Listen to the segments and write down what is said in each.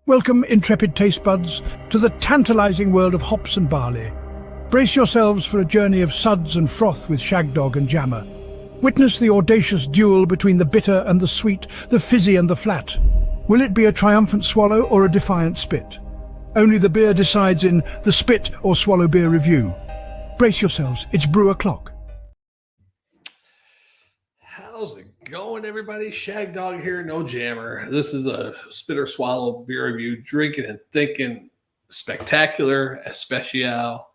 Welcome, intrepid taste buds, to the tantalizing world of hops and barley. Brace yourselves for a journey of suds and froth with Shagdog and Jammer. Witness the audacious duel between the bitter and the sweet, the fizzy and the flat. Will it be a triumphant swallow or a defiant spit? Only the beer decides in the Spit or Swallow Beer Review. Brace yourselves, it's brew o'clock. How's it going, everybody? Shagdog here, no jammer. This is a spit or swallow beer review, drinking and thinking spectacular, especial.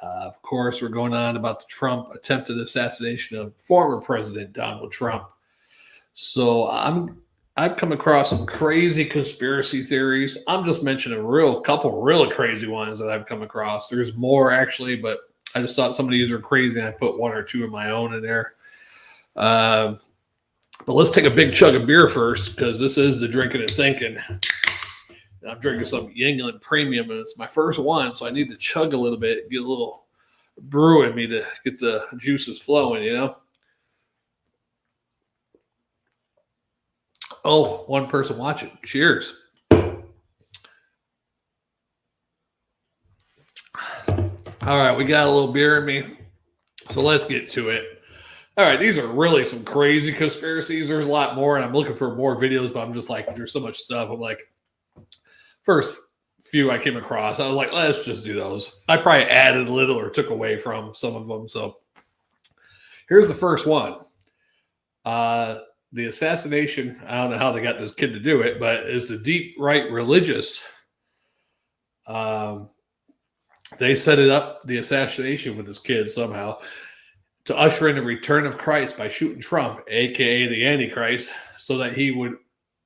Of course, we're going on about the Trump attempted assassination of former President Donald Trump. So I've come across some crazy conspiracy theories. I'm just mentioning a couple really crazy ones that I've come across. There's more actually, but I just thought some of these are crazy, and I put one or two of my own in there. But let's take a big chug of beer first, because this is the drinking and thinking. I'm drinking some Yingling Premium, and it's my first one, so I need to chug a little bit, get a little brew in me to get the juices flowing, you know? Oh, one person watching. Cheers. All right, we got a little beer in me, so let's get to it. All right, these are really some crazy conspiracies. There's a lot more, and I'm looking for more videos, but I'm just like, there's so much stuff. I'm like, first few I came across, I was like, let's just do those. I probably added a little or took away from some of them. So here's the first one. The assassination, I don't know how they got this kid to do it, but is the deep right religious. They set it up, the assassination with this kid somehow, to usher in the return of Christ by shooting Trump, a.k.a. the Antichrist, so that he would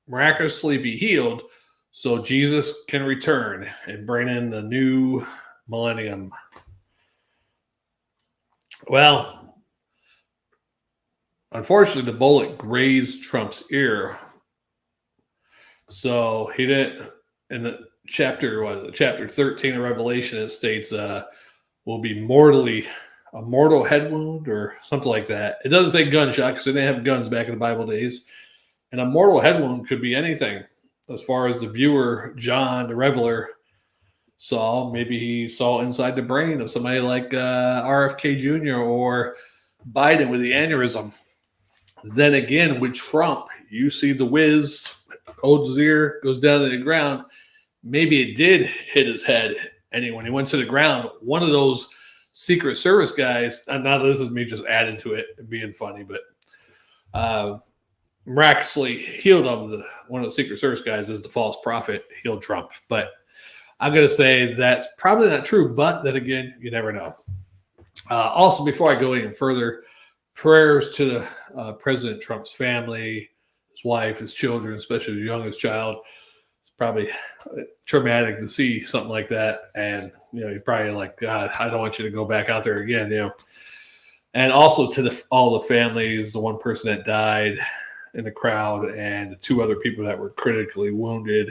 miraculously be healed so Jesus can return and bring in the new millennium. Well, unfortunately, the bullet grazed Trump's ear. So he didn't, in the chapter 13 of Revelation, it states, will be a mortal head wound or something like that. It doesn't say gunshot because they didn't have guns back in the Bible days. And a mortal head wound could be anything. As far as the viewer, John, the Reveler, saw, maybe he saw inside the brain of somebody like RFK Jr. or Biden with the aneurysm. Then again, with Trump, you see the whiz, holds his ear, goes down to the ground. Maybe it did hit his head. And when he went to the ground, one of those Secret Service guys, now this is me just adding to it and being funny, but miraculously healed him. One of the Secret Service guys is the false prophet, healed Trump. But I'm going to say that's probably not true, but then again, you never know. Also, before I go any further, prayers to President Trump's family, his wife, his children, especially his youngest child. Probably traumatic to see something like that, and you're probably like, God, I don't want you to go back out there again, And also to all the families, the one person that died in the crowd, and the two other people that were critically wounded.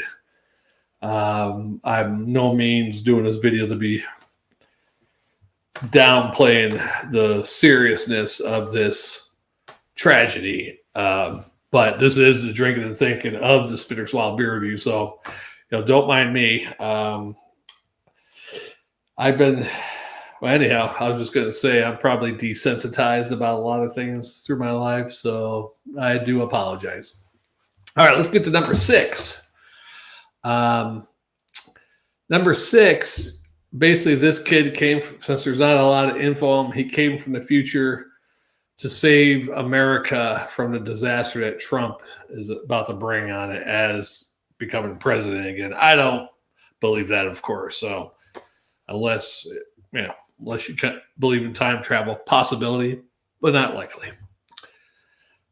I'm no means doing this video to be downplaying the seriousness of this tragedy. But this is the drinking and thinking of the Spit or Swallow beer review. So, don't mind me. Anyhow, I was just going to say I'm probably desensitized about a lot of things through my life. So I do apologize. All right, let's get to number 6. Number 6, basically this kid came from, since there's not a lot of info on him, he came from the future to save America from the disaster that Trump is about to bring on it as becoming president again. I don't believe that, of course. So unless you can't believe in time travel, possibility, but not likely.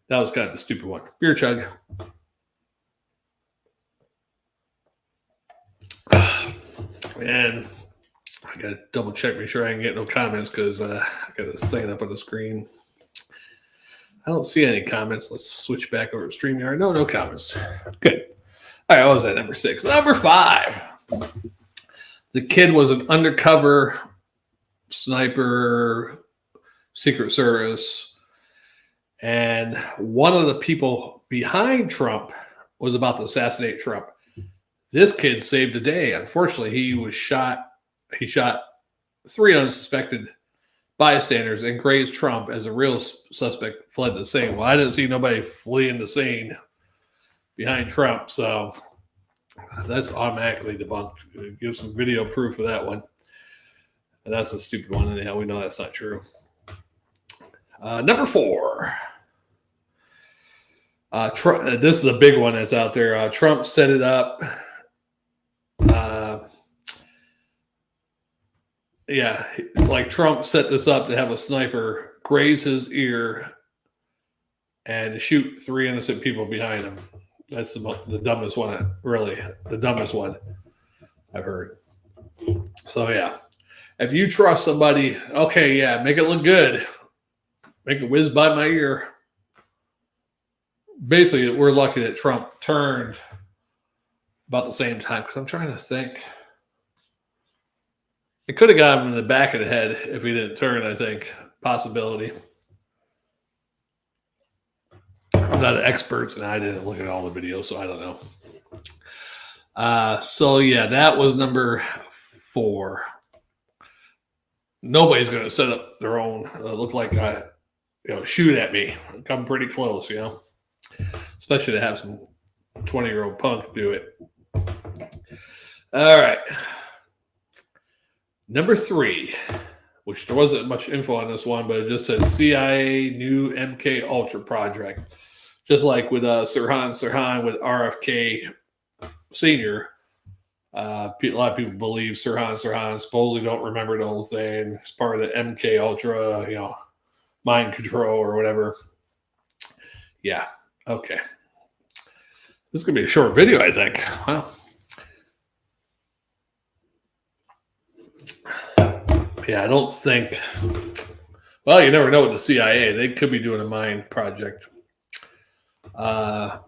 That was kind of a stupid one. Beer chug. And I got to double check, make sure I can get no comments because I got this thing up on the screen. I don't see any comments. Let's switch back over to StreamYard. No comments. Good. All right, what was that? Number 6. Number 5. The kid was an undercover sniper, Secret Service, and one of the people behind Trump was about to assassinate Trump. This kid saved the day. Unfortunately, he was shot. He shot 3 unsuspected bystanders and grazed Trump as a real suspect fled the scene. Well, I didn't see nobody fleeing the scene behind Trump, so that's automatically debunked. Give some video proof of that one. And that's a stupid one. Anyhow, we know that's not true. Number 4. Trump, this is a big one that's out there. Trump set it up. Like Trump set this up to have a sniper graze his ear and to shoot 3 innocent people behind him. That's the dumbest one, really. The dumbest one I've heard. So, yeah. If you trust somebody, okay, yeah, make it look good. Make it whiz by my ear. Basically, we're lucky that Trump turned about the same time, because I'm trying to think. It could have got him in the back of the head if he didn't turn, I think. Possibility. I'm not an expert, and I didn't look at all the videos, so I don't know. So, yeah, that was number 4. Nobody's going to set up their own, look like, shoot at me. Come pretty close, Especially to have some 20-year-old punk do it. All right. Number 3, which there wasn't much info on this one, but it just said CIA new MK Ultra project. Just like with Sirhan Sirhan with RFK Sr., a lot of people believe Sirhan Sirhan supposedly don't remember the whole thing. It's part of the MK Ultra, mind control or whatever. Yeah. Okay. This is going to be a short video, I think. Wow. Yeah, I don't think. Well, you never know with the CIA. They could be doing a mind project. And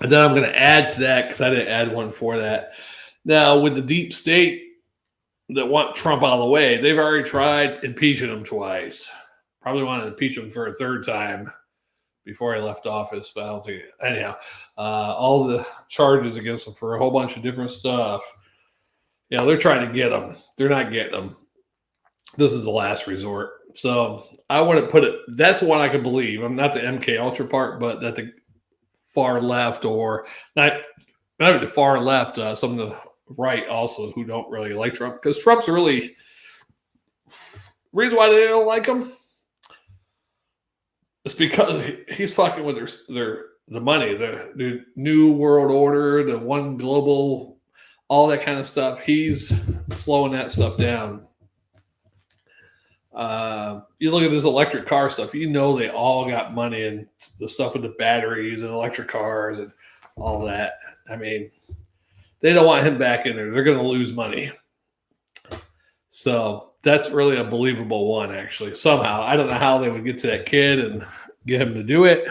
then I'm going to add to that because I didn't add one for that. Now, with the deep state that want Trump out of the way, they've already tried impeaching him twice. Probably want to impeach him for a 3rd time before he left office, but I don't think. Anyhow, all the charges against him for a whole bunch of different stuff. They're trying to get him. They're not getting him. This is the last resort. So I wouldn't put it. That's one I could believe. I'm not the MK Ultra part, but that the far left or not even the far left, some of the right also who don't really like Trump, because Trump's really reason why they don't like him. It's because he's fucking with the money, the new world order, the one global, all that kind of stuff. He's slowing that stuff down. You look at this electric car stuff, they all got money and the stuff with the batteries and electric cars and all that. I mean, they don't want him back in there. They're going to lose money. So that's really a believable one, actually. Somehow, I don't know how they would get to that kid and get him to do it,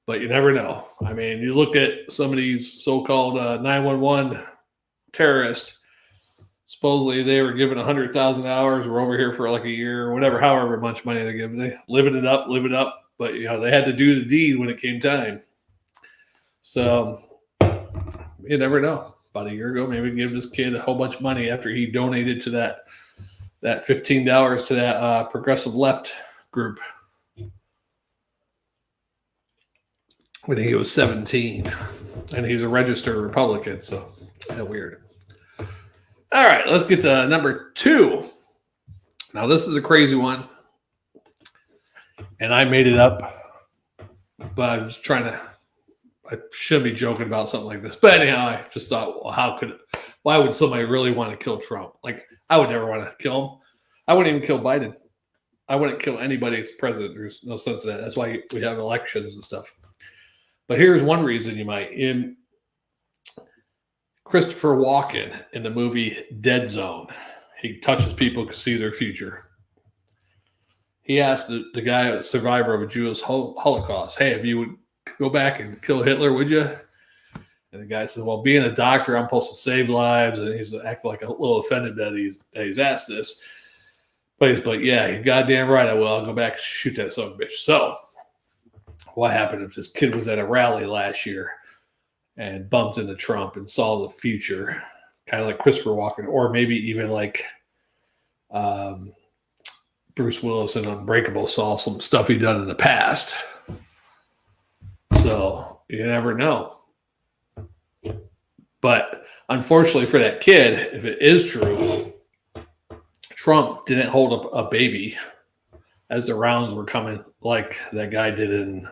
but you never know. I mean, you look at some of these so-called 911 terrorists. Supposedly they were given $100,000. We're over here for like a year or whatever, however much money they give. They live it up. But they had to do the deed when it came time. So you never know. About a year ago, maybe give this kid a whole bunch of money after he donated to that $15 to that progressive left group when he was 17, and he's a registered Republican. So kind of weird. All right, let's get to number 2. Now, this is a crazy one, and I made it up, but I was I shouldn't be joking about something like this. But anyhow, I just thought, well, why would somebody really want to kill Trump? Like, I would never want to kill him. I wouldn't even kill Biden. I wouldn't kill anybody as president. There's no sense in that. That's why we have elections and stuff. But here's one reason you might. In Christopher Walken in the movie Dead Zone, he touches people to see their future. He asked the guy, a survivor of a Jewish Holocaust, hey, if you would go back and kill Hitler, would you? And the guy says, well, being a doctor, I'm supposed to save lives. And he's acting like a little offended that he's asked this. But yeah, you're goddamn right I will. I'll go back and shoot that son of a bitch. So what happened if this kid was at a rally last year and bumped into Trump and saw the future, kind of like Christopher Walken, or maybe even like Bruce Willis in Unbreakable saw some stuff he done in the past. So you never know. But unfortunately for that kid, if it is true, Trump didn't hold up a baby as the rounds were coming like that guy did in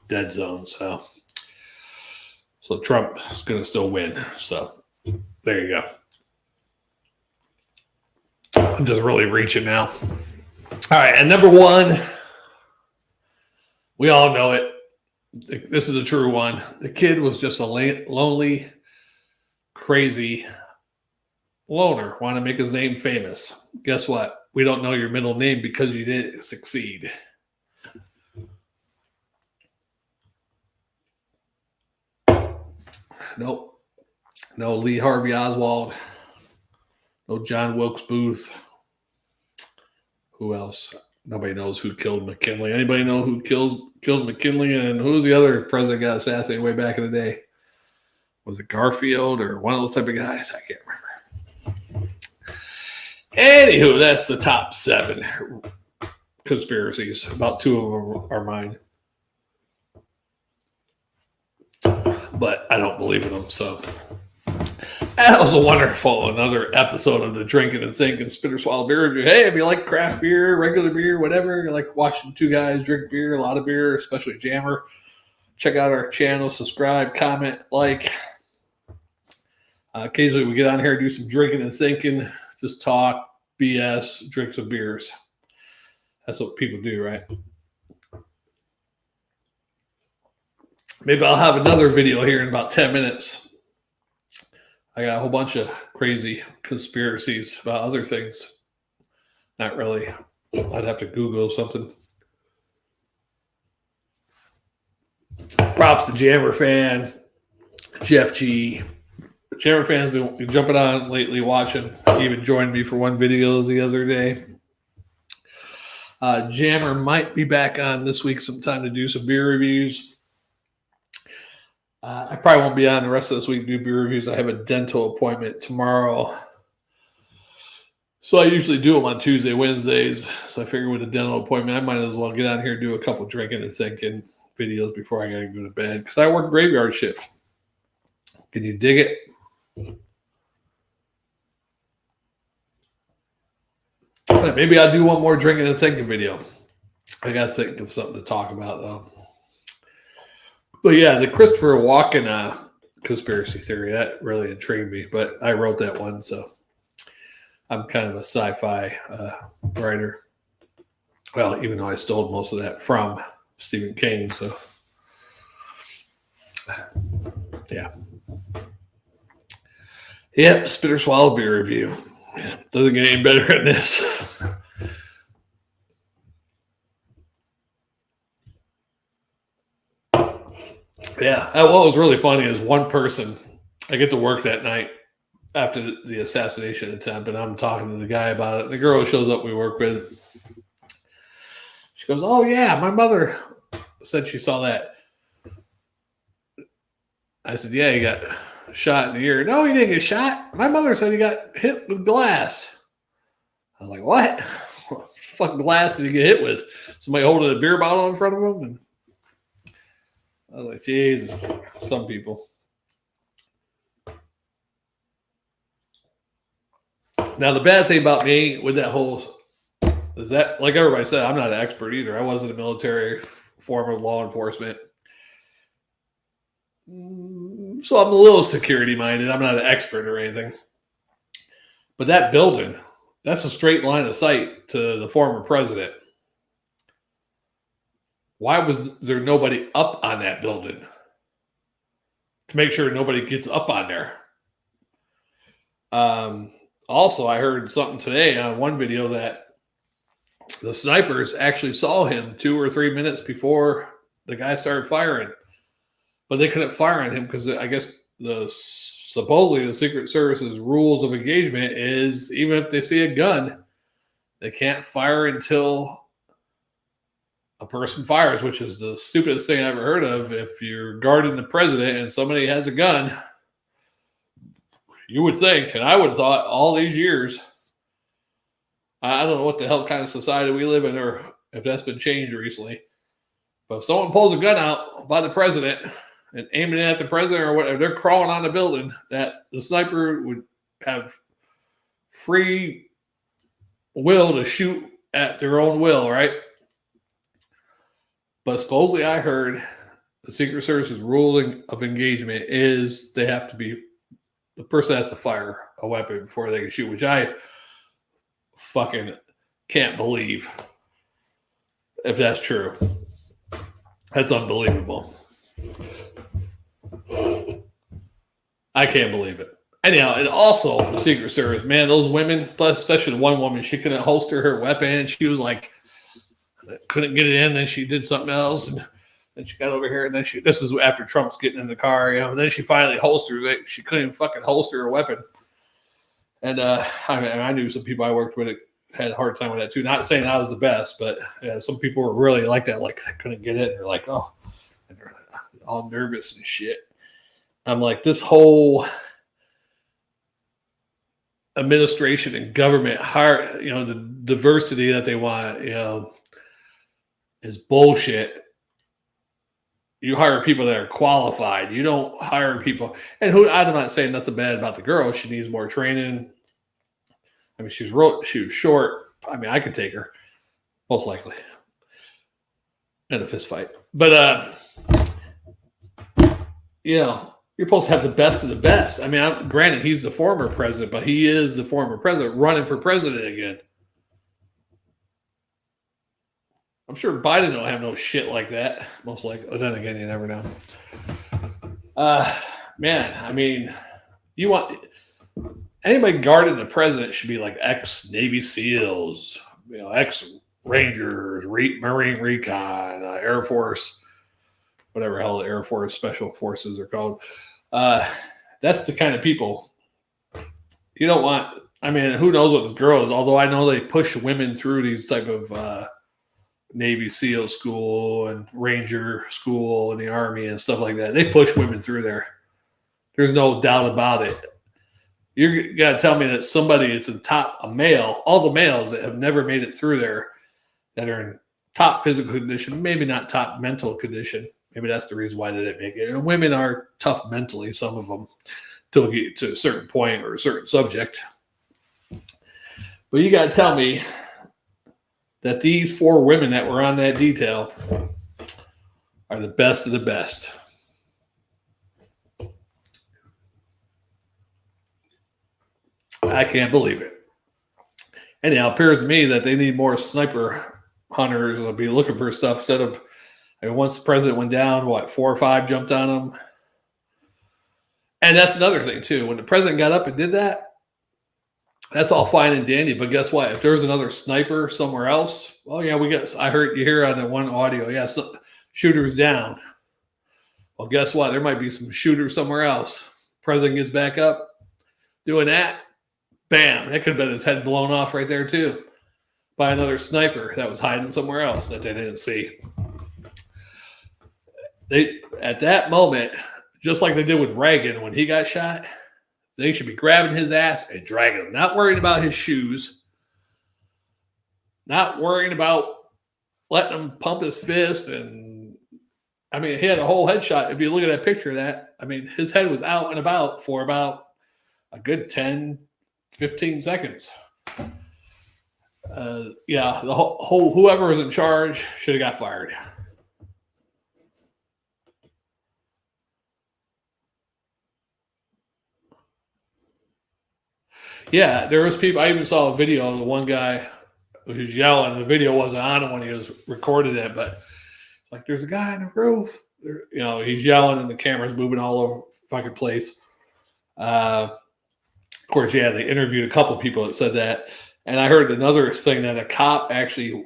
Dead Zone. So Trump is going to still win. So there you go. I'm just really reaching now. All right, and number one, we all know it. This is a true one. The kid was just a lonely, crazy loner. Want to make his name famous. Guess what? We don't know your middle name because you didn't succeed. Nope. No Lee Harvey Oswald. No John Wilkes Booth. Who else? Nobody knows who killed McKinley. Anybody know who killed McKinley? And who was the other president got assassinated way back in the day? Was it Garfield or one of those type of guys? I can't remember. Anywho, that's the top 7 conspiracies. About 2 of them are mine. But I don't believe in them, so. That was a wonderful another episode of the Drinking and Thinking Spitter Swallow Beer Review. Hey, if you like craft beer, regular beer, whatever, you like watching 2 guys drink beer, a lot of beer, especially Jammer, check out our channel, subscribe, comment, like. Occasionally we get on here, do some drinking and thinking, just talk, BS, drink some beers. That's what people do, right? Maybe I'll have another video here in about 10 minutes. I got a whole bunch of crazy conspiracies about other things. Not really. I'd have to Google something. Props to Jammer Fan, Jeff G. Jammer Fan's been jumping on lately, watching. He even joined me for one video the other day. Jammer might be back on this week sometime to do some beer reviews. I probably won't be on the rest of this week to do beer reviews. I have a dental appointment tomorrow. So I usually do them on Tuesday, Wednesdays. So I figured with a dental appointment, I might as well get on here and do a couple drinking and thinking videos before I got to go to bed. Because I work graveyard shift. Can you dig it? Maybe I'll do one more drinking and thinking video. I got to think of something to talk about, though. But yeah, the Christopher Walken conspiracy theory, that really intrigued me. But I wrote that one, so I'm kind of a sci-fi writer. Well, even though I stole most of that from Stephen King, so yeah. Yep, Spitter Swallow Beer Review. Yeah, doesn't get any better than this. Yeah, what was really funny is one person, I get to work that night after the assassination attempt, and I'm talking to the guy about it. The girl who shows up we work with, she goes, "Oh, yeah, my mother said she saw that." I said, "Yeah, he got shot in the ear." "No, he didn't get shot. My mother said he got hit with glass." I was like, "What? What fucking glass did he get hit with? Somebody holding a beer bottle in front of him?" And I was like, Jesus, some people. Now, the bad thing about me with that whole is that, like everybody said, I'm not an expert either. I wasn't a military form of law enforcement. So I'm a little security-minded. I'm not an expert or anything. But that building, that's a straight line of sight to the former president. Why was there nobody up on that building to make sure nobody gets up on there? Also, I heard something today on one video that the snipers actually saw him 2 or 3 minutes before the guy started firing, but they couldn't fire on him because I guess supposedly the Secret Service's rules of engagement is even if they see a gun, they can't fire until a person fires, which is the stupidest thing I ever heard of. If you're guarding the president and somebody has a gun, you would think, and I would have thought all these years, I don't know what the hell kind of society we live in or if that's been changed recently. But if someone pulls a gun out by the president and aiming it at the president or whatever, they're crawling on the building, that the sniper would have free will to shoot at their own will, right? But supposedly I heard the Secret Service's ruling of engagement is the person has to fire a weapon before they can shoot, which I fucking can't believe if that's true. That's unbelievable. I can't believe it. Anyhow, and also the Secret Service, man, those women, plus especially the one woman, she couldn't holster her weapon. She was like, couldn't get it in. Then she did something else, and then she got over here, and then this is after Trump's getting in the car, and then she finally holsters it. She couldn't even fucking holster her weapon. And I knew some people I worked with had a hard time with that too. Not saying I was the best, but some people were really like that, like they couldn't get it. And they're like, oh, and they're all nervous and shit. I'm like, this whole administration and government the diversity that they want, is bullshit. You hire people that are qualified. You don't hire people. And I'm not saying nothing bad about the girl. She needs more training. I mean, she was short. I mean, I could take her, most likely, in a fist fight. But you're supposed to have the best of the best. I mean, granted, he's the former president, but he is the former president running for president again. I'm sure Biden don't have no shit like that. Most likely. But then again, you never know. Man, I mean, you want anybody guarding the president should be like ex-Navy SEALs, ex-Rangers, Marine Recon, Air Force, whatever hell the Air Force Special Forces are called. That's the kind of people you don't want. I mean, who knows what this girl is? Although I know they push women through these type of Navy SEAL school and Ranger school in the Army and stuff like that. They push women through there. There's no doubt about it. You got to tell me that somebody that's a male, all the males that have never made it through there that are in top physical condition, maybe not top mental condition. Maybe that's the reason why they didn't make it. And women are tough mentally, some of them, till you get to a certain point or a certain subject. But you got to tell me that these 4 women that were on that detail are the best of the best. I can't believe it. Anyhow, it appears to me that they need more sniper hunters will be looking for stuff instead of, once the president went down, 4 or 5 jumped on him. And that's another thing too. When the president got up and did that, that's all fine and dandy. But guess what? If there's another sniper somewhere else, I heard you hear on the one audio, shooters down. Well, guess what? There might be some shooters somewhere else. President gets back up doing that. Bam. That could have been his head blown off right there too by another sniper that was hiding somewhere else that they didn't see. They, at that moment, just like they did with Reagan when he got shot, they should be grabbing his ass and dragging him. Not worrying about his shoes. Not worrying about letting him pump his fist. And, he had a whole headshot. If you look at that picture of that, his head was out and about for about a good 10, 15 seconds. The whole whoever was in charge should have got fired. Yeah, there was people. I even saw a video of the one guy who's yelling. The video wasn't on when he was recorded it, but like, there's a guy on the roof. He's yelling, and the camera's moving all over the fucking place. Of course, they interviewed a couple people that said that, and I heard another thing that a cop actually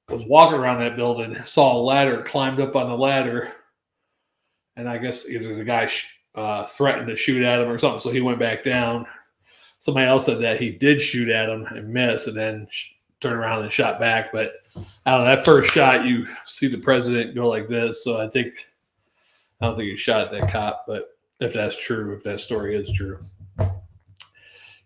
was walking around that building, saw a ladder, climbed up on the ladder, and I guess either the guy threatened to shoot at him or something, so he went back down. Somebody else said that he did shoot at him and miss, and then turned around and shot back. But I don't know, that first shot, you see the president go like this. So I don't think he shot at that cop. But if that's true, if that story is true.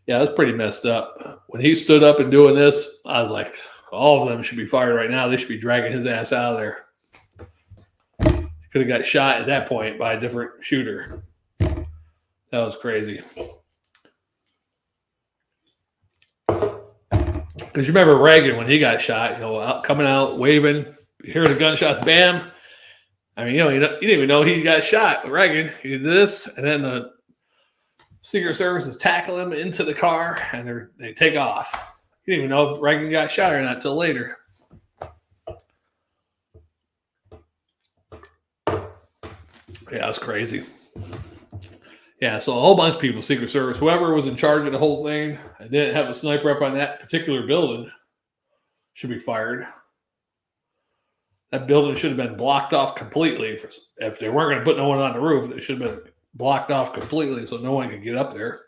Yeah, that's pretty messed up. When he stood up and doing this, I was like, all of them should be fired right now. They should be dragging his ass out of there. Could have got shot at that point by a different shooter. That was crazy. Because you remember Reagan when he got shot, coming out, waving, you hear the gunshots, bam. I mean, you didn't even know he got shot. Reagan, he did this, and then the Secret Service is tackling him into the car, and they take off. You didn't even know if Reagan got shot or not until later. Yeah, that's crazy. Yeah, so a whole bunch of people, Secret Service, whoever was in charge of the whole thing and didn't have a sniper up on that particular building should be fired. That building should have been blocked off completely. If they weren't going to put no one on the roof, it should have been blocked off completely so no one could get up there.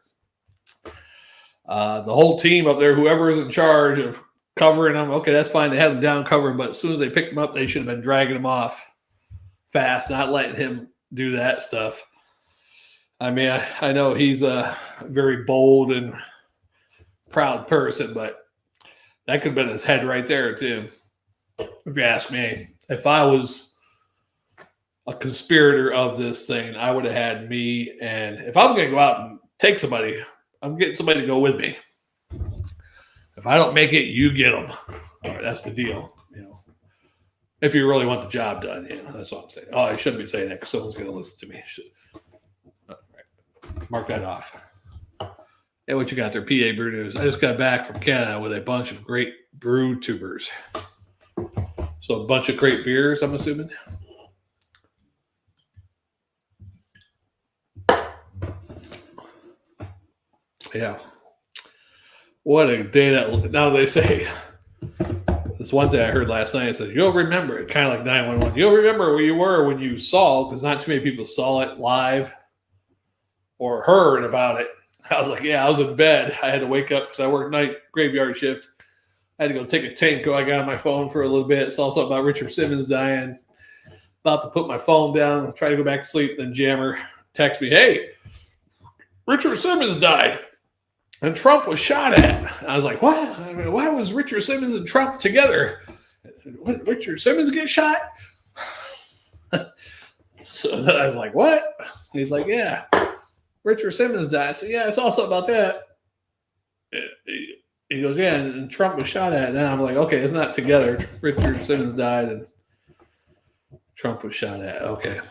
The whole team up there, whoever is in charge of covering them, okay, that's fine. They had them down covering, but as soon as they picked them up, they should have been dragging them off fast, not letting him do that stuff. I mean, I know he's a very bold and proud person, but that could have been his head right there, too, if you ask me. If I was a conspirator of this thing, I would have had me, and if I'm going to go out and take somebody, I'm getting somebody to go with me. If I don't make it, you get them. All right, that's the deal. If you really want the job done, that's what I'm saying. Oh, I shouldn't be saying that because someone's going to listen to me. All right. Mark that off. Hey, what you got there, PA Brew News? I just got back from Canada with a bunch of great brew tubers. So a bunch of great beers, I'm assuming. Yeah. What a day that. Now they say. This one thing I heard last night. It says, you'll remember it, kind of like 911. You'll remember where you were when you saw, because not too many people saw it live or heard about it. I was like, yeah, I was in bed. I had to wake up because I worked night graveyard shift. I had to go take a tank. I got on my phone for a little bit. Saw something about Richard Simmons dying. About to put my phone down, try to go back to sleep. Then Jammer texts me, hey, Richard Simmons died. And Trump was shot at. I was like, what? I mean, why was Richard Simmons and Trump together? What, Richard Simmons get shot? So I was like, what? He's like, yeah, Richard Simmons died. I said, yeah, I saw something about that. He goes, yeah, and Trump was shot at. And I'm like, okay, it's not together. Richard Simmons died and Trump was shot at. Okay.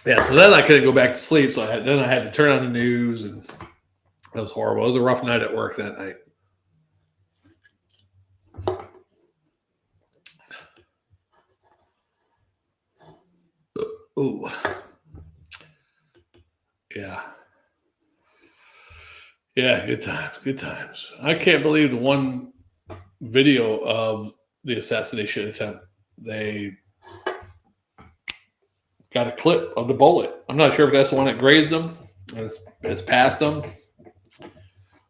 Yeah, so then I couldn't go back to sleep. So then I had to turn on the news, and it was horrible. It was a rough night at work that night. Ooh. Yeah. Yeah, good times, good times. I can't believe the one video of the assassination attempt. They got a clip of the bullet. I'm not sure if that's the one that grazed them, it's past them,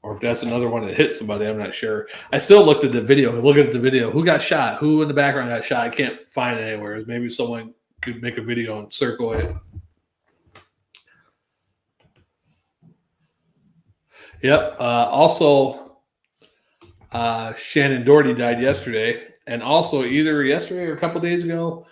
or if that's another one that hit somebody. I'm not sure. I still looked at the video. Looking at the video, who got shot? Who in the background got shot? I can't find it anywhere. Maybe someone could make a video and circle it. Yep. Also, Shannon Doherty died yesterday, and also either yesterday or a couple days ago.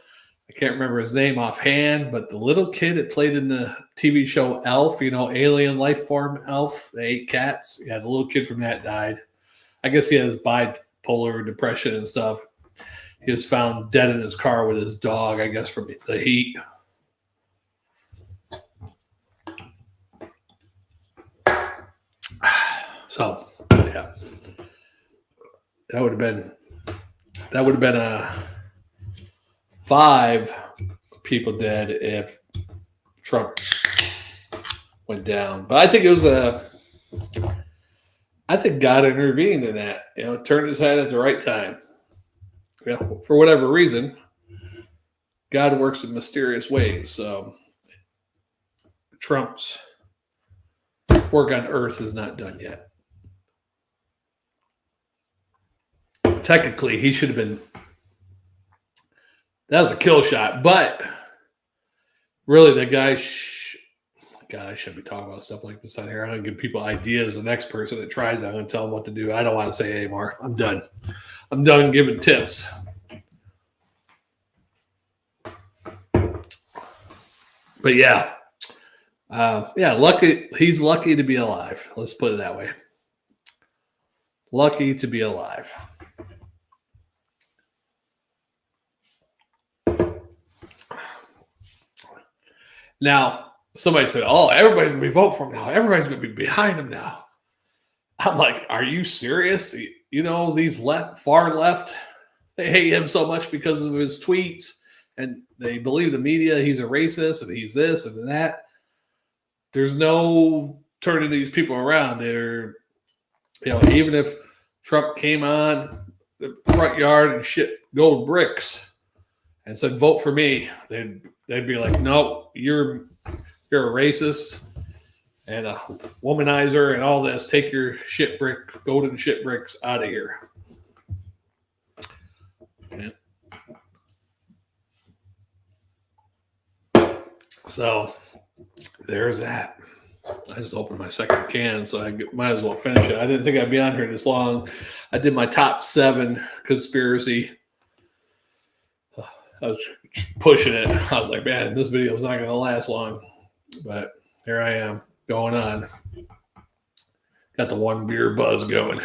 I can't remember his name offhand, but the little kid that played in the TV show Elf, alien life form Elf, they ate cats. Yeah, the little kid from that died. I guess he has bipolar depression and stuff. He was found dead in his car with his dog, I guess, from the heat. So, yeah, that would have been 5 people dead if Trump went down. But I think it was I think God intervened in that. Turned his head at the right time. Yeah, for whatever reason, God works in mysterious ways. So Trump's work on earth is not done yet. technically he should have been. That was a kill shot, but really the guy. God, I shouldn't be talking about stuff like this on here. I'm going to give people ideas. The next person that tries, I'm going to tell them what to do. I don't want to say anymore. I'm done. I'm done giving tips. But yeah. Lucky. He's lucky to be alive. Let's put it that way. Lucky to be alive. Now, somebody said, "Oh, everybody's going to be voting for him now. Everybody's going to be behind him now." I'm like, "Are you serious? You know, these far left, they hate him so much because of his tweets, and they believe the media. He's a racist, and he's this and that. There's no turning these people around. They're, even if Trump came on the front yard and shit gold bricks and said, 'Vote for me,' they'd be like, 'No, you're a racist and a womanizer and all this. Take your golden shit bricks out of here.'" Yeah. So there's that. I just opened my second can, so I might as well finish it. I didn't think I'd be on here this long. I did my top 7 conspiracy. I was pushing it. I was like, man, this video is not going to last long. But here I am going on. Got the one beer buzz going.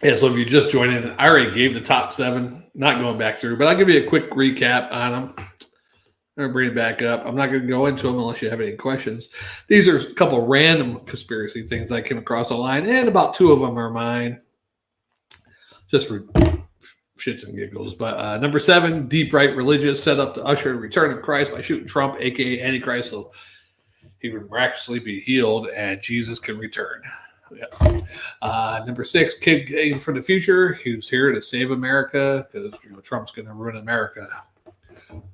Yeah, so if you just joined in, I already gave the top 7. Not going back through, but I'll give you a quick recap on them. I'm going to bring it back up. I'm not going to go into them unless you have any questions. These are a couple random conspiracy things that I came across online, and about 2 of them are mine, just for shits and giggles. But number 7, deep right religious set up to usher the return of Christ by shooting Trump, a.k.a. Antichrist, so he would miraculously be healed and Jesus can return. Yeah. Number 6, kid came from the future. He was here to save America because Trump's going to ruin America,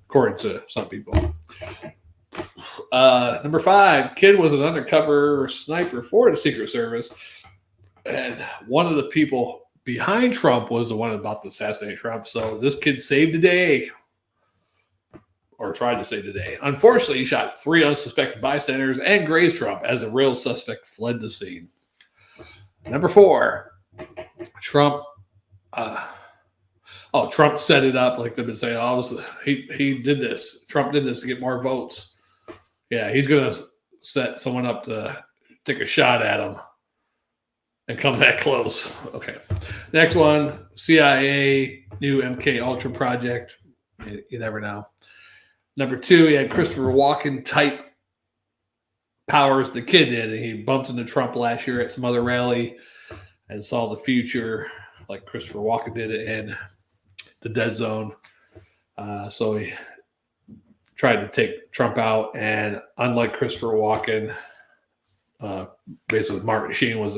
according to some people. Number 5, kid was an undercover sniper for the Secret Service, and one of the people behind Trump was the one about to assassinate Trump. So this kid saved the day, or tried to save the day. Unfortunately, he shot 3 unsuspecting bystanders and grazed Trump as a real suspect fled the scene. Number 4, Trump. Trump set it up, like they've been saying. He did this. Trump did this to get more votes. Yeah, he's going to set someone up to take a shot at him and come that close. Okay. Next one, CIA, new MK Ultra project. You never know. Number 2, he had Christopher Walken type powers the kid did. He bumped into Trump last year at some other rally and saw the future like Christopher Walken did it in the dead zone. So he tried to take Trump out, and unlike Christopher Walken, basically Martin Sheen was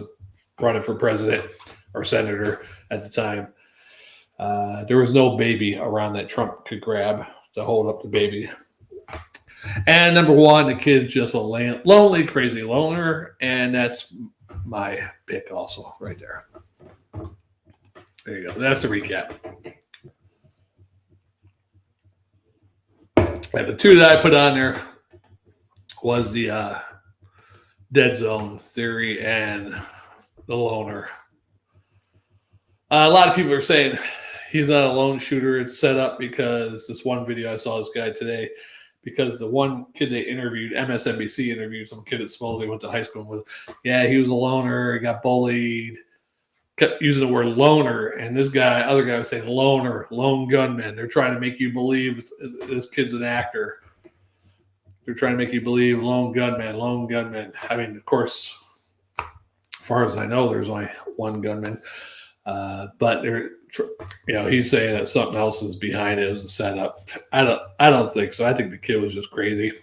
running for president or senator at the time. There was no baby around that Trump could grab to hold up the baby. And number 1, the kid's just a lonely, crazy loner, and that's my pick also right there. There you go. That's the recap. And the 2 that I put on there was the dead zone theory and the loner. A lot of people are saying he's not a lone shooter. It's set up because this one video I saw this guy today, because the one kid they interviewed, MSNBC interviewed some kid that supposedly went to high school with. Yeah, he was a loner. He got bullied. Kept using the word loner. And other guy was saying loner, lone gunman. They're trying to make you believe this kid's an actor. They're trying to make you believe lone gunman, lone gunman. I mean, of course, as far as I know, there's only one gunman. But he's saying that something else is behind it as a setup. I don't think so. I think the kid was just crazy.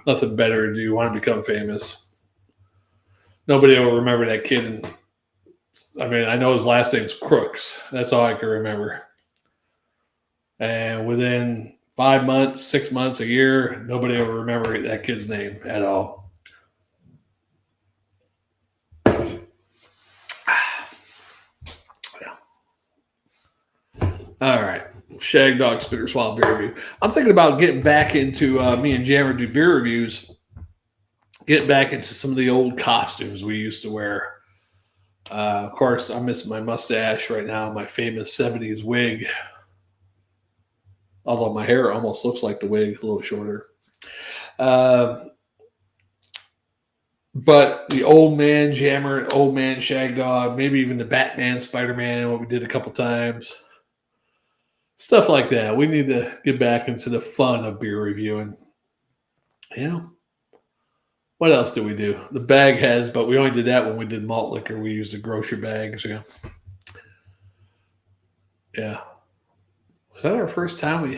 Nothing better to do. Want to become famous. Nobody will remember that kid. I know his last name's Crooks. That's all I can remember. And within 5 months, 6 months, a year, nobody will remember that kid's name at all. Shagdog Spitter Swallow beer review. I'm thinking about getting back into me and Jammer do beer reviews. Getting back into some of the old costumes we used to wear. Of course, I miss my mustache right now, my famous 70s wig. Although my hair almost looks like the wig, a little shorter. But the old man Jammer, old man Shagdog, maybe even the Batman, Spider-Man, what we did a couple times. Stuff like that. We need to get back into the fun of beer reviewing. Yeah. What else did we do? The bag heads, but we only did that when we did malt liquor. We used the grocery bags. Yeah. Yeah. Was that our first time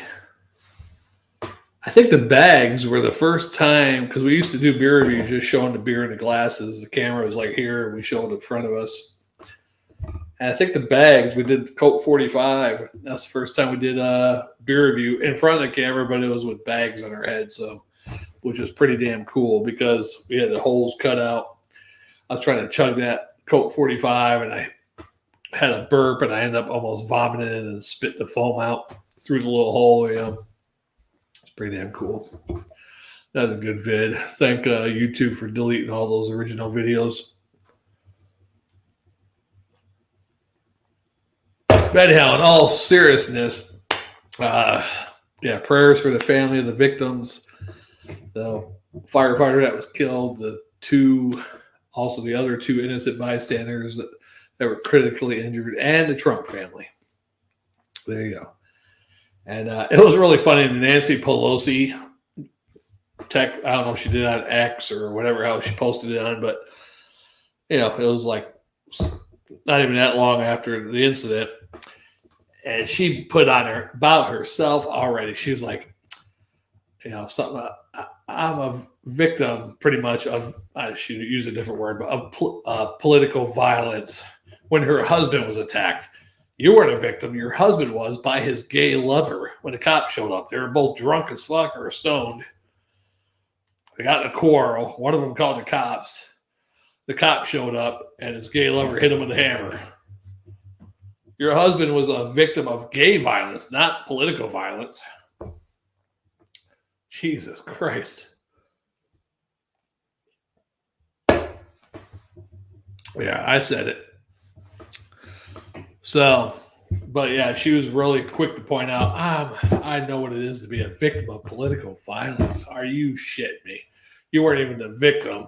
I think the bags were the first time, because we used to do beer reviews just showing the beer in the glasses. The camera was like here, and we showed it in front of us. And I think the bags, we did Colt 45. That's the first time we did a beer review in front of the camera, but it was with bags on our head, so which was pretty damn cool because we had the holes cut out. I was trying to chug that Colt 45, and I had a burp, and I ended up almost vomiting and spit the foam out through the little hole. It's pretty damn cool. That was a good vid. Thank YouTube for deleting all those original videos. But anyhow, in all seriousness, prayers for the family of the victims, the firefighter that was killed, the other two innocent bystanders that were critically injured, and the Trump family. There you go. And it was really funny. The Nancy Pelosi tech, I don't know if she did it on X or whatever, how she posted it on, but it was like not even that long after the incident. And she put on about herself already. She was like, something. I'm a victim, pretty much of. I should use a different word, but of political violence. When her husband was attacked, you weren't a victim. Your husband was by his gay lover. When the cops showed up, they were both drunk as fuck or stoned. They got in a quarrel. One of them called the cops. The cop showed up, and his gay lover hit him with a hammer. Your husband was a victim of gay violence, not political violence. Jesus Christ. Yeah, I said it. So, but yeah, she was really quick to point out, I know what it is to be a victim of political violence. Are you shitting me? You weren't even the victim.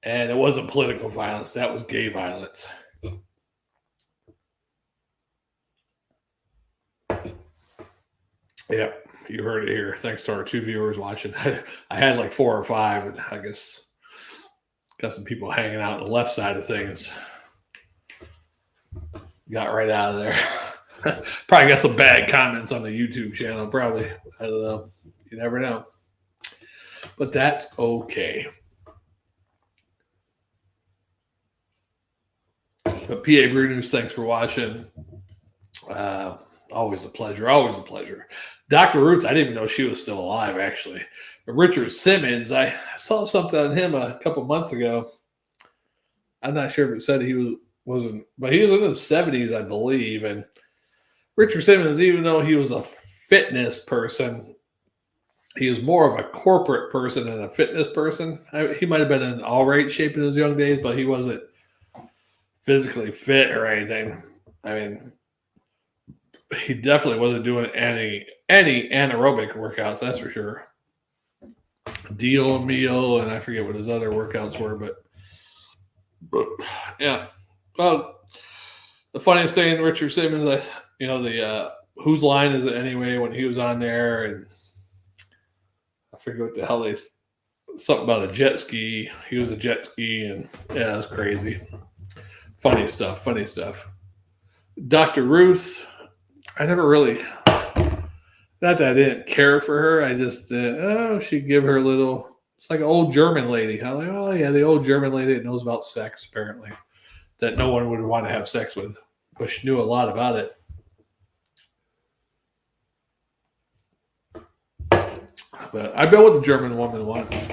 And it wasn't political violence. That was gay violence. Yep, you heard it here. Thanks to our 2 viewers watching. I had like 4 or 5, and I guess got some people hanging out on the left side of things. Got right out of there. Probably got some bad comments on the YouTube channel. Probably. I don't know. You never know. But that's okay. But PA Brew News, thanks for watching. Always a pleasure. Always a pleasure. Dr. Ruth, I didn't even know she was still alive, actually. But Richard Simmons, I saw something on him a couple months ago. I'm not sure if it said he wasn't, but he was in his 70s, I believe. And Richard Simmons, even though he was a fitness person, he was more of a corporate person than a fitness person. He might have been in all right shape in his young days, but he wasn't physically fit or anything. I mean, he definitely wasn't doing any anaerobic workouts, that's for sure. Deal and meal, and I forget what his other workouts were, but yeah. Well, the funniest thing, Richard Simmons, the whose line is it anyway? When he was on there, and I forget what the hell something about a jet ski. He was a jet ski, and yeah, it was crazy. Funny stuff. Dr. Ruth, I never really, not that I didn't care for her. I just, she'd give her a little, it's like an old German lady. I'm like, oh yeah, the old German lady that knows about sex, apparently, that no one would want to have sex with, but she knew a lot about it. But I've been with a German woman once.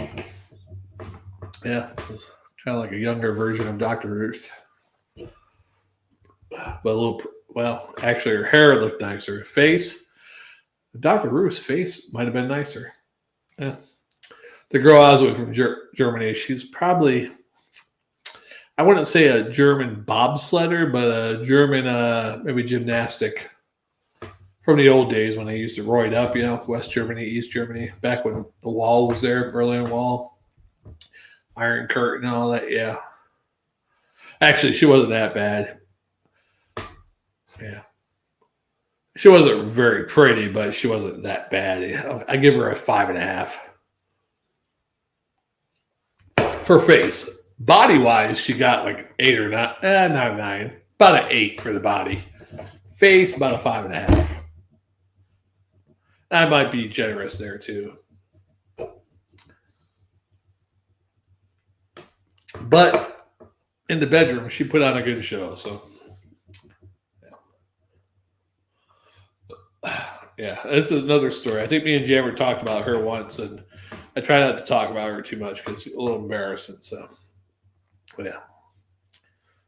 Yeah, it was kind of like a younger version of Dr. Ruth. But a little well, actually, her hair looked nicer. Face, Dr. Ruth's face might have been nicer. Yeah. The girl I was with from Germany, she's probably, I wouldn't say a German bobsledder, but a German maybe gymnastic from the old days when they used to roid up, West Germany, East Germany, back when the wall was there, Berlin Wall, Iron Curtain, and all that. Yeah. Actually, she wasn't that bad. Yeah. She wasn't very pretty, but she wasn't that bad. I give her a 5.5. For face. Body-wise, she got like 8 or 9. Not 9. About an 8 for the body. Face, about a 5.5. I might be generous there, too. But in the bedroom, she put on a good show, so... Yeah, it's another story. I think me and Jammer talked about her once, and I try not to talk about her too much because it's a little embarrassing. So, yeah.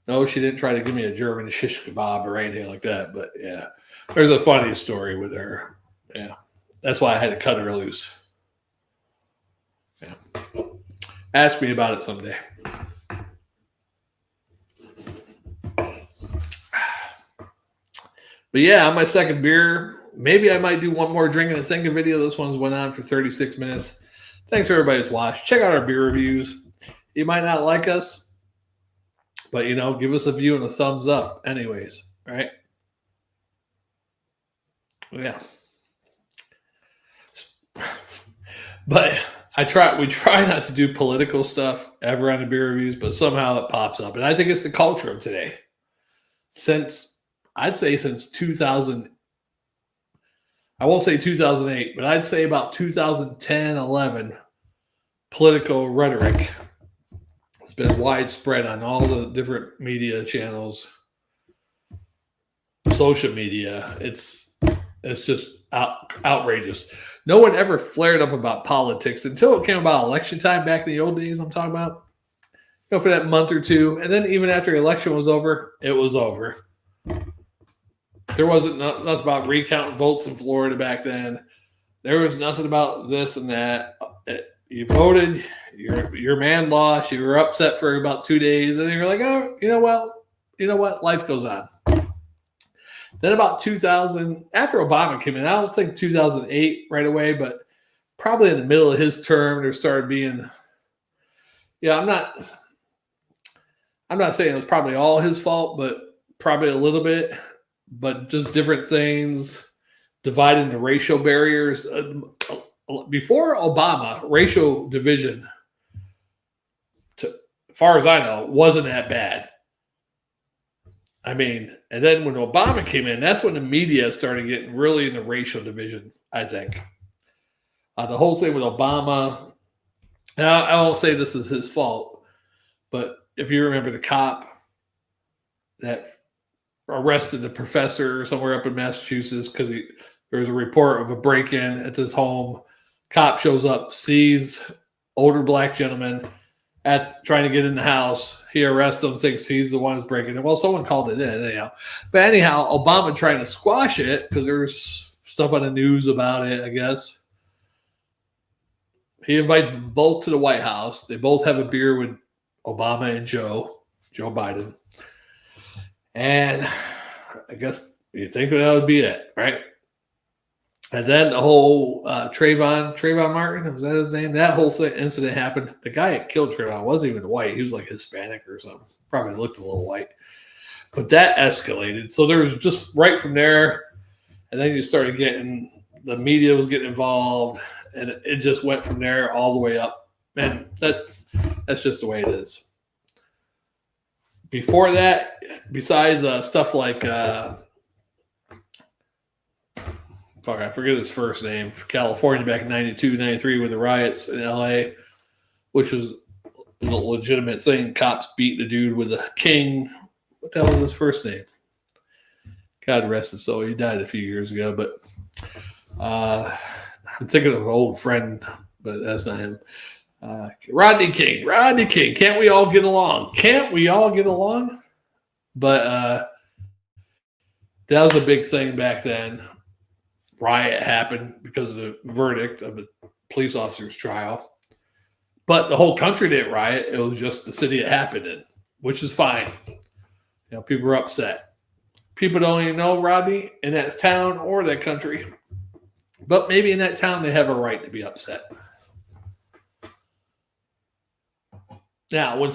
No, she didn't try to give me a German shish kebab or anything like that. But, yeah, there's a funny story with her. Yeah, that's why I had to cut her loose. Yeah. Ask me about it someday. But, yeah, on my second beer... Maybe I might do one more drinking and thinking video. This one's went on for 36 minutes. Thanks for everybody's watch. Check out our beer reviews. You might not like us, but, give us a view and a thumbs up anyways, right? Yeah. But we try not to do political stuff ever on the beer reviews, but somehow it pops up. And I think it's the culture of today. I'd say since 2000. I won't say 2008, but I'd say about 2010, 11, political rhetoric has been widespread on all the different media channels, social media. It's just outrageous. No one ever flared up about politics until it came about election time back in the old days I'm talking about. For that month or two. And then even after the election was over, it was over. There wasn't nothing about recounting votes in Florida back then. There was nothing about this and that. You voted, your man lost, you were upset for about 2 days, and you were like, oh, you know what? Life goes on. Then about 2000, after Obama came in, I don't think 2008 right away, but probably in the middle of his term, there started being, I'm not saying it was probably all his fault, but probably a little bit. But just different things, dividing the racial barriers. Before Obama, racial division, as far as I know, wasn't that bad. I mean, and then when Obama came in, that's when the media started getting really into racial division, I think. The whole thing with Obama, now I won't say this is his fault, but if you remember the cop that arrested the professor somewhere up in Massachusetts because there was a report of a break-in at his home. Cop shows up, sees older black gentleman trying to get in the house. He arrests him, thinks he's the one who's breaking it. Well, someone called it in anyhow. But anyhow, Obama trying to squash it because there's stuff on the news about it, I guess. He invites them both to the White House. They both have a beer with Obama and Joe Biden. And I guess you think that would be it, right? And then the whole Trayvon Martin, was that his name? That whole incident happened. The guy that killed Trayvon wasn't even white. He was like Hispanic or something. Probably looked a little white. But that escalated. So there was just right from there, and then you started getting, the media was getting involved, and it just went from there all the way up. And that's just the way it is. Before that, besides stuff like, I forget his first name, California back in 92, 93 with the riots in LA, which was a legitimate thing. Cops beat the dude with a king. What the hell was his first name? God rest his soul. He died a few years ago, but I'm thinking of an old friend, but that's not him. Rodney King. Can't we all get along? But That was a big thing back then. Riot happened because of the verdict of the police officer's trial. But the whole country didn't riot. It was just the city it happened in, which is fine. People were upset. People don't even know, Rodney, in that town or that country. But maybe in that town they have a right to be upset. Now,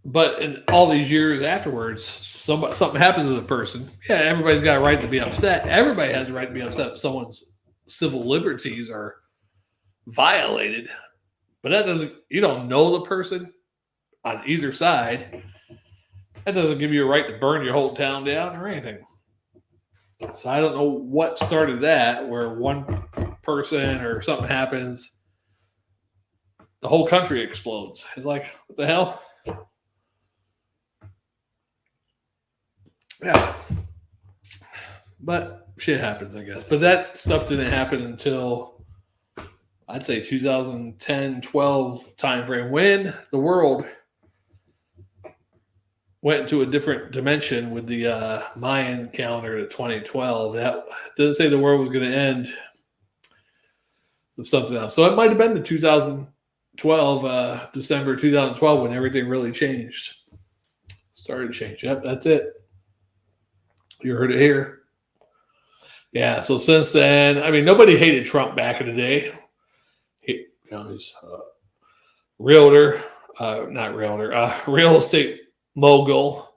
but in all these years afterwards, something happens to the person. Yeah, everybody's got a right to be upset. Everybody has a right to be upset if someone's civil liberties are violated. But that doesn't, you don't know the person on either side. That doesn't give you a right to burn your whole town down or anything. So I don't know what started that, where one person or something happens, the whole country explodes. It's like, what the hell? Yeah. But shit happens, I guess. But that stuff didn't happen until, I'd say, 2010, 12 timeframe, when the world went into a different dimension with the Mayan calendar to 2012. That didn't say the world was going to end with something else. So it might have been the 2012, December 2012, when everything really changed. Started to change. Yep, that's it. You heard it here. Yeah, so since then, I mean, nobody hated Trump back in the day. He's real estate mogul.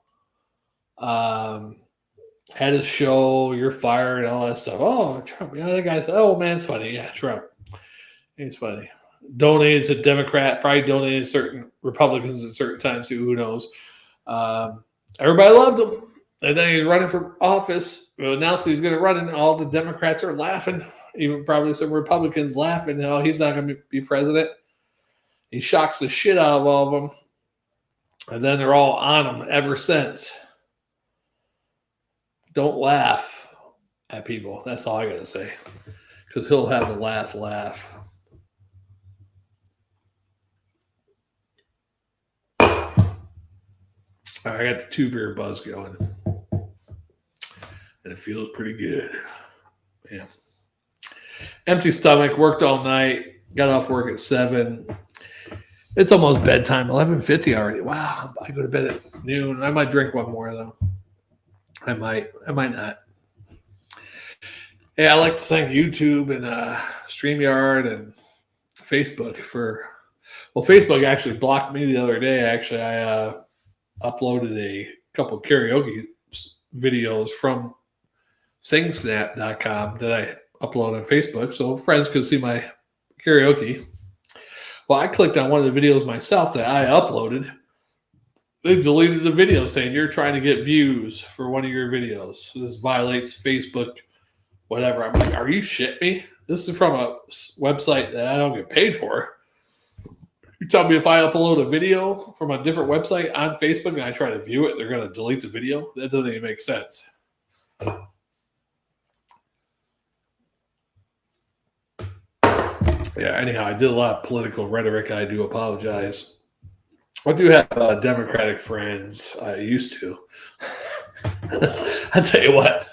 Had his show, You're Fired, and all that stuff. Oh, Trump. That guy's, oh, man, it's funny. Yeah, Trump. He's funny. Donated to Democrat, probably donated to certain Republicans at certain times too. Who knows? Everybody loved him. And then he's running for office. Announced he's going to run, and all the Democrats are laughing. Even probably some Republicans laughing. Oh, he's not going to be president. He shocks the shit out of all of them. And then they're all on him ever since. Don't laugh at people. That's all I got to say. Because he'll have the last laugh. All right, I got the 2-beer buzz going. And it feels pretty good. Yeah. Empty stomach, worked all night, got off work at 7. It's almost bedtime, 11:50 already. Wow, I go to bed at noon. I might drink one more, though. I might not. Yeah, I like to thank YouTube and StreamYard and Facebook for... Well, Facebook actually blocked me the other day. Actually, I uploaded a couple of karaoke videos from singsnap.com that I upload on Facebook so friends could see my karaoke. Well, I clicked on one of the videos myself that I uploaded. They deleted the video saying you're trying to get views for one of your videos. This violates Facebook, whatever. I'm like, are you shitting me? This is from a website that I don't get paid for. You tell me if I upload a video from a different website on Facebook and I try to view it, they're going to delete the video? That doesn't even make sense. Yeah, anyhow, I did a lot of political rhetoric. I do apologize. I do have Democratic friends. I used to. I tell you what,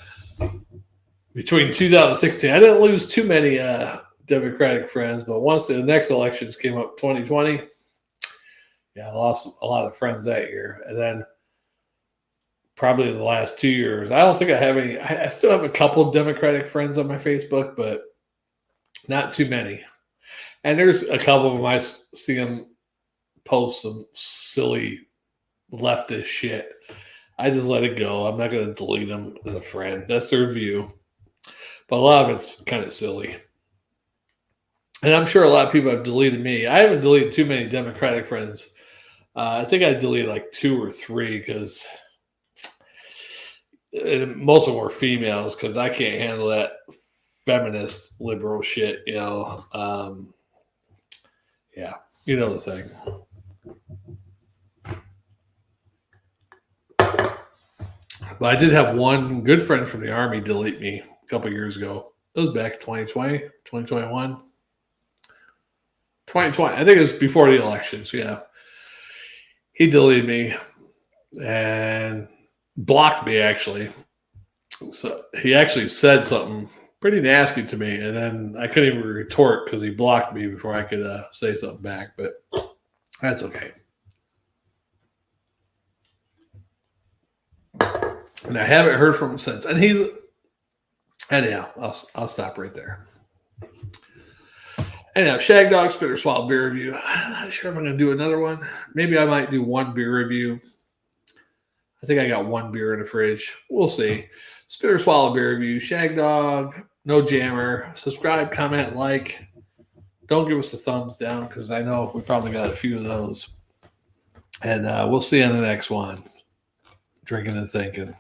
between 2016, I didn't lose too many Democratic friends, but once the next elections came up, 2020, yeah, I lost a lot of friends that year. And then probably in the last 2 years, I don't think I have any. I still have a couple of Democratic friends on my Facebook, but not too many. And there's a couple of them, I see them post some silly leftist shit. I just let it go. I'm not going to delete them as a friend. That's their view. But a lot of it's kind of silly. And I'm sure a lot of people have deleted me. I haven't deleted too many Democratic friends. I think I deleted like 2 or 3 because most of them were females because I can't handle that feminist liberal shit, you know. Yeah, you know the thing. But I did have one good friend from the Army delete me a couple years ago. It was back in 2020, 2021. 2020. I think it was before the elections, yeah. He deleted me and blocked me, actually. So he actually said something pretty nasty to me, and then I couldn't even retort because he blocked me before I could say something back. But that's okay. And I haven't heard from him since. And he's anyhow. I'll stop right there. Anyhow, Shagdog Spitter Swallow beer review. I'm not sure if I'm going to do another one. Maybe I might do one beer review. I think I got one beer in the fridge. We'll see. Spitter Swallow beer review. Shagdog. No jammer. Subscribe, comment, like. Don't give us a thumbs down because I know we probably got a few of those. And we'll see you on the next one. Drinking and thinking.